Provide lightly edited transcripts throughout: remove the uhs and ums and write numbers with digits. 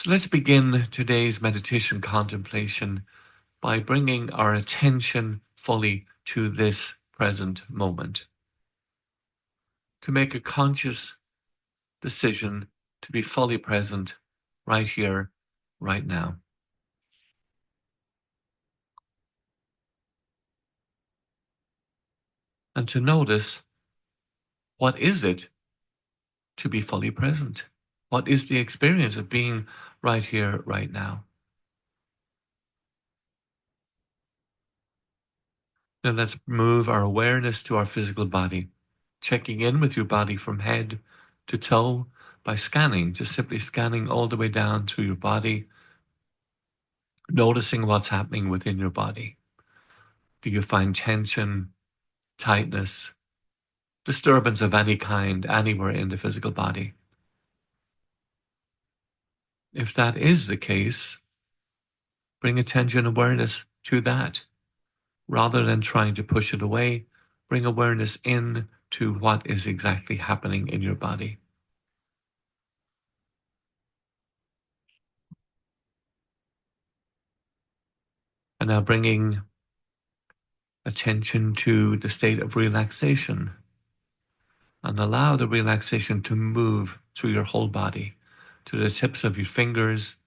So let's begin today's meditation contemplation by bringing our attention fully to this present moment, to make a conscious decision to be fully present right here, right now, and to notice what is it to be fully present? What is the experience of being right here, right now? Then let's move our awareness to our physical body, checking in with your body from head to toe by scanning, just simply scanning all the way down through your body, noticing what's happening within your body. Do you find tension, tightness, disturbance of any kind anywhere in the physical body? If that is the case, bring attention awareness to that. Rather than trying to push it away, bring awareness in to what is exactly happening in your body. And now bringing attention to the state of relaxation, and allow the relaxation to move through your whole body, to the tips of your fingers,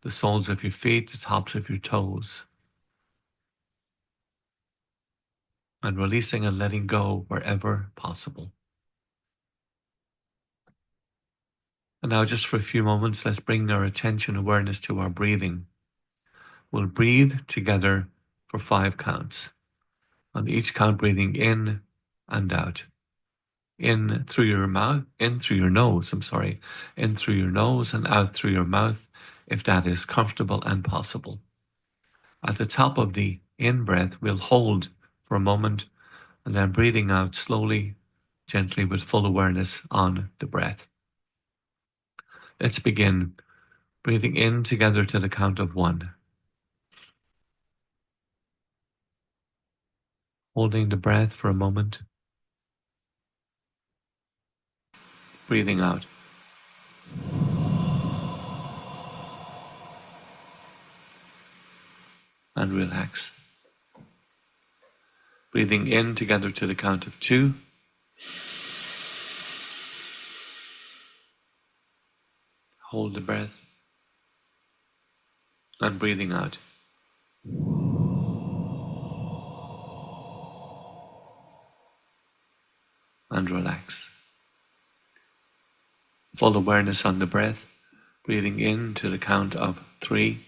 the soles of your feet, the tops of your toes, and releasing and letting go wherever possible. And now just for a few moments, let's bring our attention awareness to our breathing. We'll breathe together for 5 counts. On each count, breathing in and out. In through your mouth, in through your nose, in through your nose and out through your mouth, if that is comfortable and possible. At the top of the in breath, we'll hold for a moment and then breathing out slowly, gently with full awareness on the breath. Let's begin breathing in together to the count of 1. Holding the breath for a moment. Breathing out. And relax. Breathing in together to the count of 2. Hold the breath. And breathing out. And relax. Full awareness on the breath. Breathing in to the count of 3.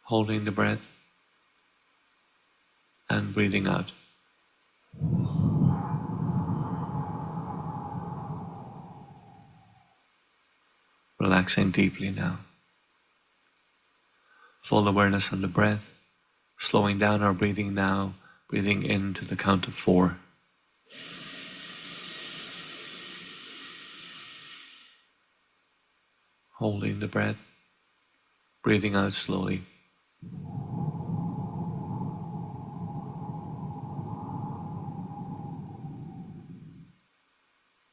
Holding the breath. And breathing out. Relaxing deeply now. Full awareness on the breath. Slowing down our breathing now. Breathing in to the count of 4. Holding the breath. Breathing out slowly.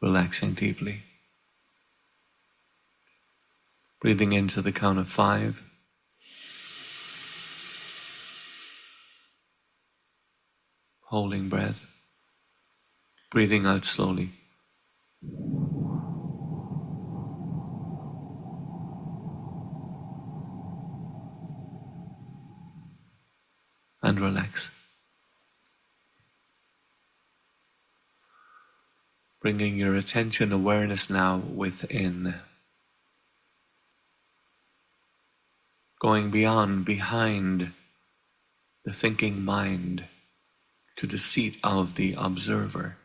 Relaxing deeply. Breathing into the count of 5. Holding breath. Breathing out slowly. And relax. Bringing your attention awareness now within. Going beyond, behind the thinking mind to the seat of the observer.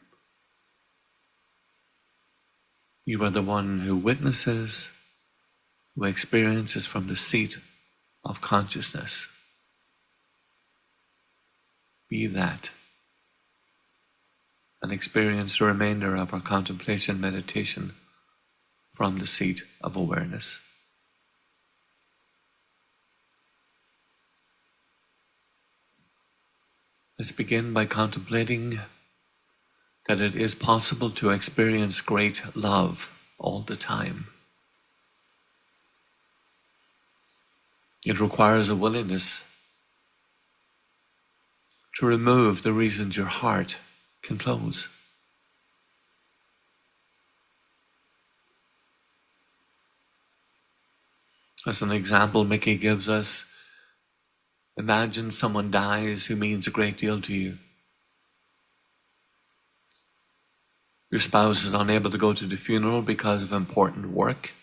You are the one who witnesses, who experiences from the seat of consciousness. Be that, and experience the remainder of our contemplation meditation from the seat of awareness. Let's begin by contemplating that it is possible to experience great love all the time. It requires a willingness to remove the reasons your heart can close. As an example, Mickey gives us, imagine someone dies who means a great deal to you. Your spouse is unable to go to the funeral because of important work.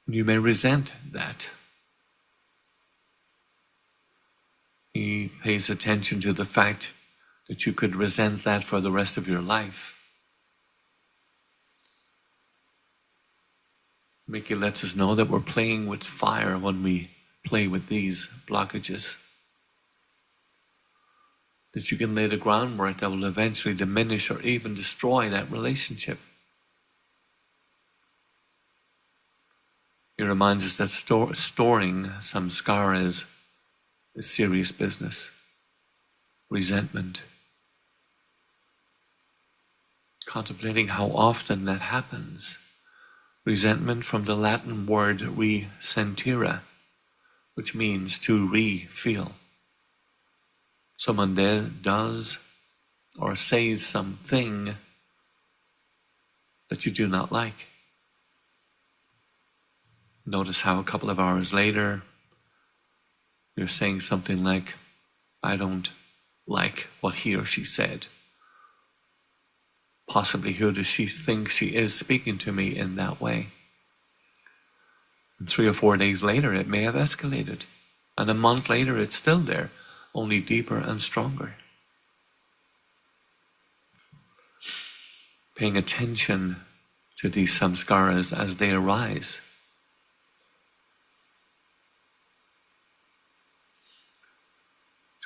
You may resent that. He pays attention to the fact that you could resent that for the rest of your life. Mickey lets us know that we're playing with fire when we play with these blockages. That you can lay the groundwork that will eventually diminish or even destroy that relationship. He reminds us that storing samskaras is serious business. Resentment. Contemplating how often that happens. Resentment from the Latin word resentire, which means to re-feel. Someone does or says something that you do not like. Notice how a couple of hours later, you're saying something like, I don't like what he or she said. Possibly who does she think she is speaking to me in that way? And 3 or 4 days later, it may have escalated. And a month later, it's still there, only deeper and stronger. Paying attention to these samskaras as they arise.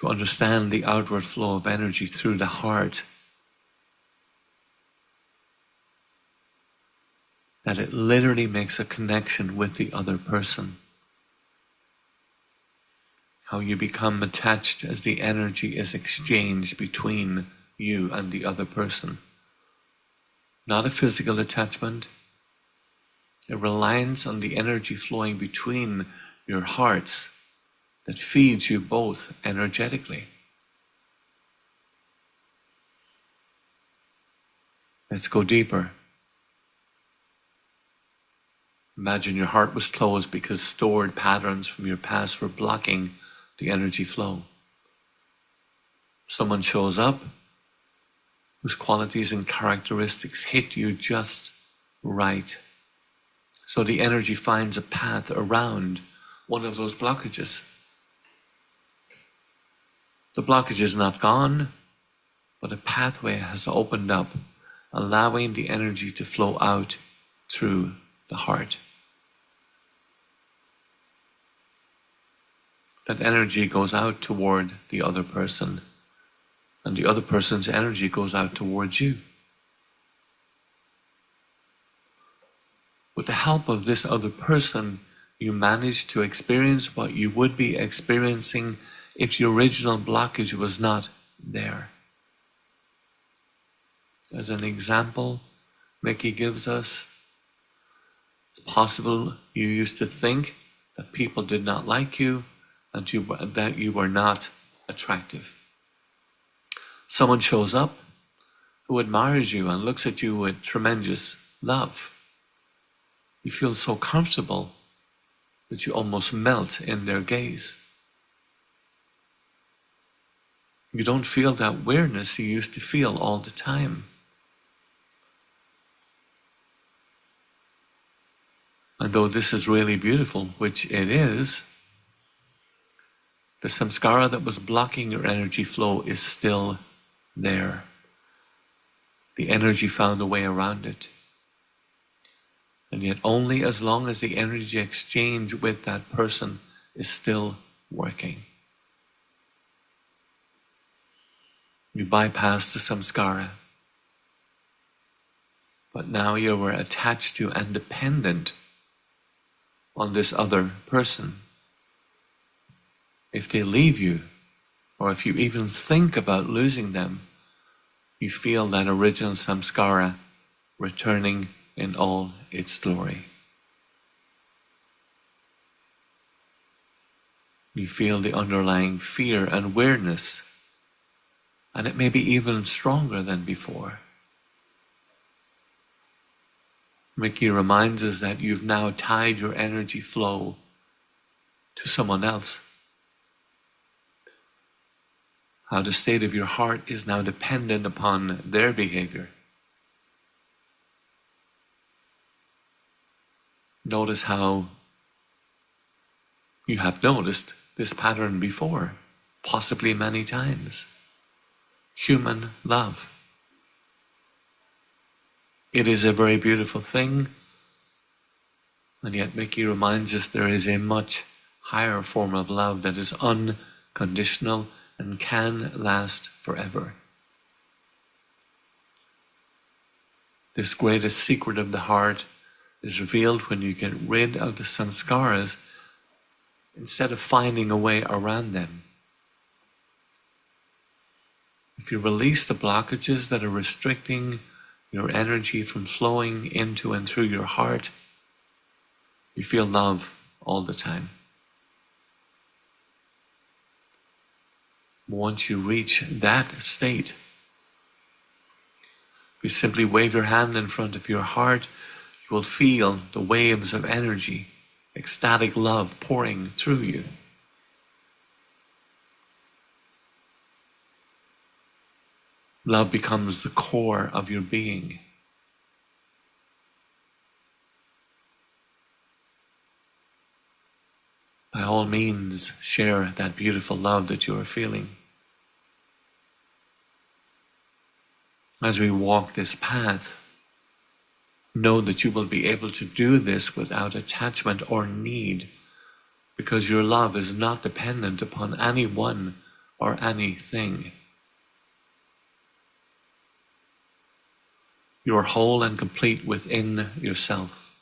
To understand the outward flow of energy through the heart. That it literally makes a connection with the other person. How you become attached as the energy is exchanged between you and the other person. Not a physical attachment, a reliance on the energy flowing between your hearts that feeds you both energetically. Let's go deeper. Imagine your heart was closed because stored patterns from your past were blocking the energy flow. Someone shows up whose qualities and characteristics hit you just right. So the energy finds a path around one of those blockages. The blockage is not gone, but a pathway has opened up, allowing the energy to flow out through the heart. That energy goes out toward the other person, and the other person's energy goes out towards you. With the help of this other person, you manage to experience what you would be experiencing if the original blockage was not there. As an example, Mickey gives us, it's possible you used to think that people did not like you and that you were not attractive. Someone shows up who admires you and looks at you with tremendous love. You feel so comfortable that you almost melt in their gaze. You don't feel that weirdness you used to feel all the time. And though this is really beautiful, which it is, the samskara that was blocking your energy flow is still there. The energy found a way around it. And yet only as long as the energy exchange with that person is still working. You bypass the samskara. But now you were attached to and dependent on this other person. If they leave you, or if you even think about losing them, you feel that original samskara returning in all its glory. You feel the underlying fear and awareness, and it may be even stronger than before. Mickey reminds us that you've now tied your energy flow to someone else. How the state of your heart is now dependent upon their behavior. Notice how you have noticed this pattern before, possibly many times. Human love. It is a very beautiful thing, and yet Mickey reminds us there is a much higher form of love that is unconditional and can last forever. This greatest secret of the heart is revealed when you get rid of the samskaras instead of finding a way around them. If you release the blockages that are restricting your energy from flowing into and through your heart, you feel love all the time. Once you reach that state, you simply wave your hand in front of your heart, you will feel the waves of energy, ecstatic love pouring through you. Love becomes the core of your being. By all means, share that beautiful love that you are feeling. As we walk this path, know that you will be able to do this without attachment or need, because your love is not dependent upon anyone or anything. You are whole and complete within yourself.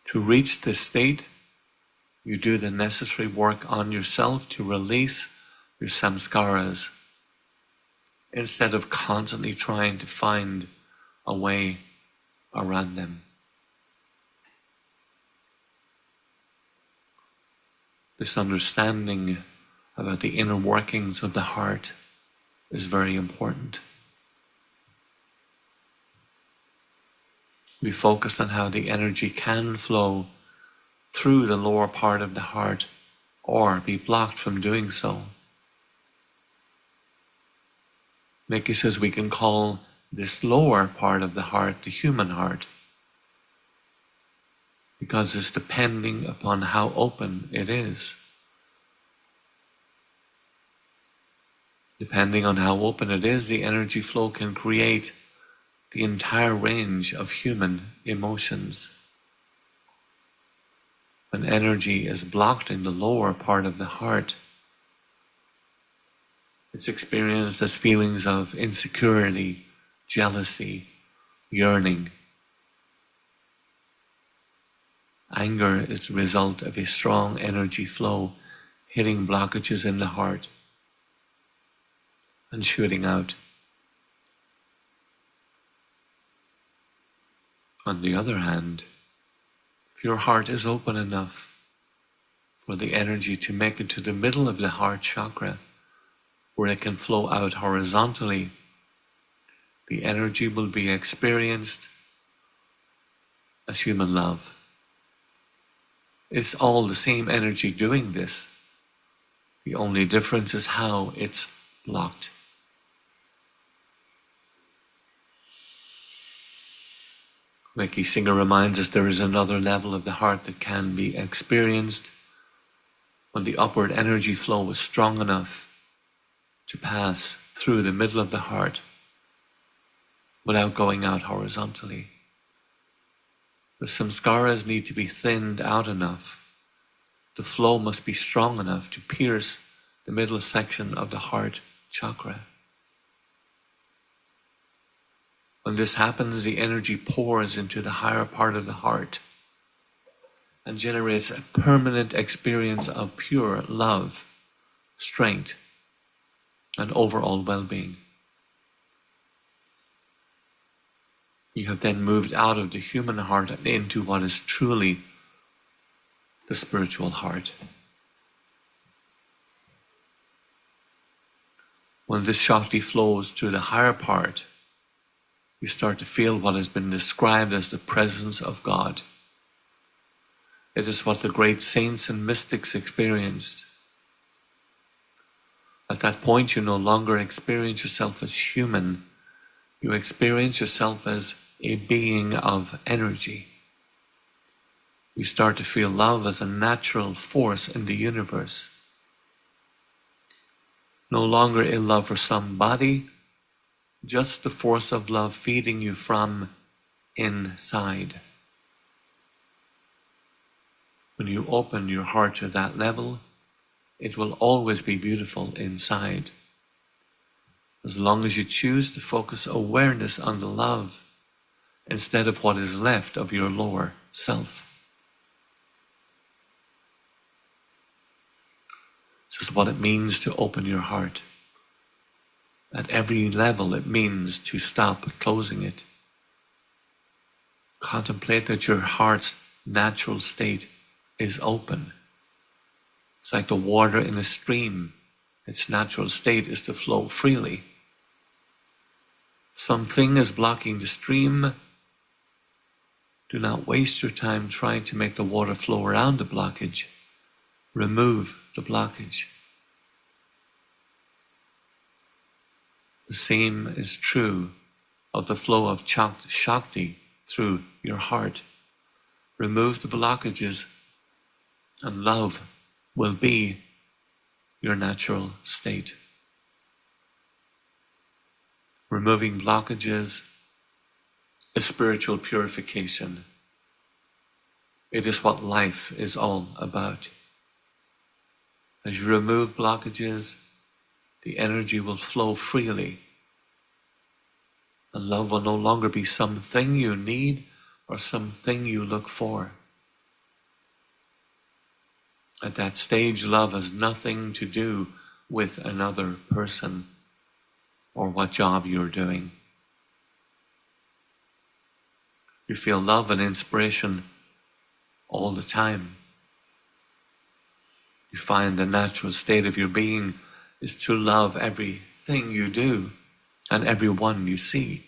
To reach this state, you do the necessary work on yourself to release your samskaras, instead of constantly trying to find a way around them. This understanding about the inner workings of the heart is very important. We focus on how the energy can flow through the lower part of the heart or be blocked from doing so. Mickey says we can call this lower part of the heart the human heart, because it's depending upon how open it is. Depending on how open it is, the energy flow can create the entire range of human emotions. When energy is blocked in the lower part of the heart, it's experienced as feelings of insecurity, jealousy, yearning. Anger is the result of a strong energy flow hitting blockages in the heart and shooting out. On the other hand, if your heart is open enough for the energy to make it to the middle of the heart chakra, where it can flow out horizontally, the energy will be experienced as human love. It's all the same energy doing this. The only difference is how it's blocked. Mickey Singer reminds us there is another level of the heart that can be experienced when the upward energy flow is strong enough to pass through the middle of the heart without going out horizontally. The samskaras need to be thinned out enough. The flow must be strong enough to pierce the middle section of the heart chakra. When this happens, the energy pours into the higher part of the heart and generates a permanent experience of pure love strength, and overall well-being. You have then moved out of the human heart and into what is truly the spiritual heart. When this Shakti flows through the higher part, you start to feel what has been described as the presence of God. It is what the great saints and mystics experienced. At that point, you no longer experience yourself as human. You experience yourself as a being of energy. You start to feel love as a natural force in the universe. No longer a love for somebody, just the force of love feeding you from inside. When you open your heart to that level, it will always be beautiful inside. As long as you choose to focus awareness on the love instead of what is left of your lower self. This is what it means to open your heart. At every level, it means to stop closing it. Contemplate that your heart's natural state is open. It's like the water in a stream. Its natural state is to flow freely. Something is blocking the stream. Do not waste your time trying to make the water flow around the blockage. Remove the blockage. The same is true of the flow of Shakti through your heart. Remove the blockages and love will be your natural state. Removing blockages is spiritual purification. It is what life is all about. As you remove blockages, the energy will flow freely. And love will no longer be something you need or something you look for. At that stage, love has nothing to do with another person or what job you're doing. You feel love and inspiration all the time. You find the natural state of your being is to love everything you do and everyone you see.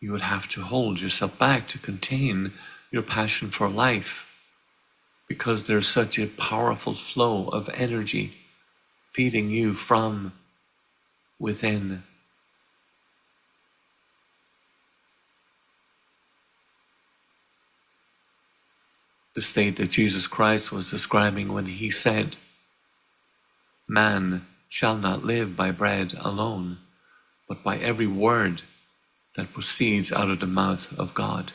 You would have to hold yourself back to contain your passion for life because there's such a powerful flow of energy feeding you from within. The state that Jesus Christ was describing when he said, "Man shall not live by bread alone, but by every word that proceeds out of the mouth of God."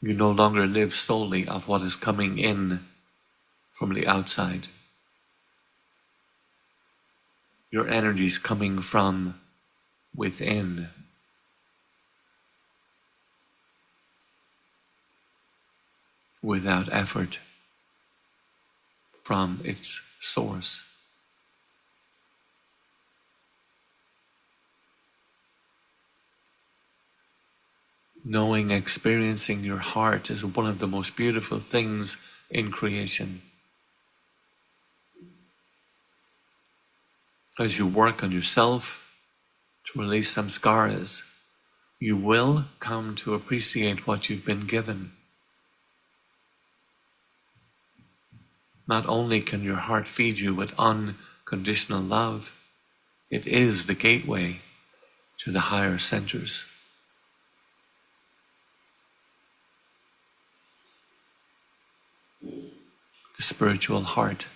You no longer live solely of what is coming in from the outside. Your energy is coming from within. Without effort from its source. Knowing, experiencing your heart is one of the most beautiful things in creation. As you work on yourself to release some scars, you will come to appreciate what you've been given. Not only can your heart feed you with unconditional love, it is the gateway to the higher centers. The spiritual heart.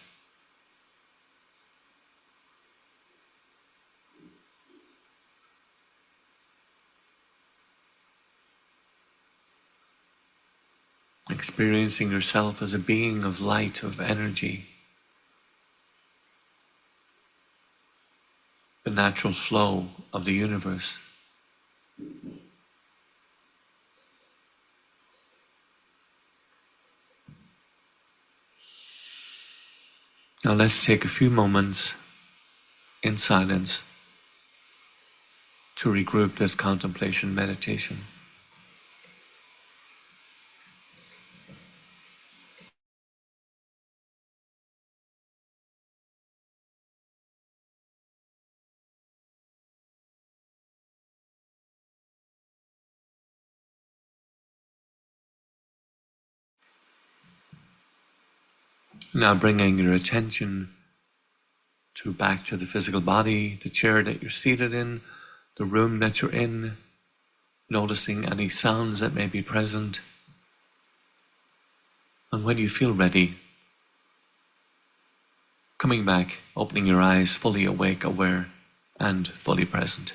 Experiencing yourself as a being of light, of energy. natural flow of the universe. Now let's take a few moments in silence to regroup this contemplation meditation. Now bringing your attention back to the physical body, the chair that you're seated in, the room that you're in, noticing any sounds that may be present. And when you feel ready, coming back, opening your eyes, fully awake, aware, and fully present.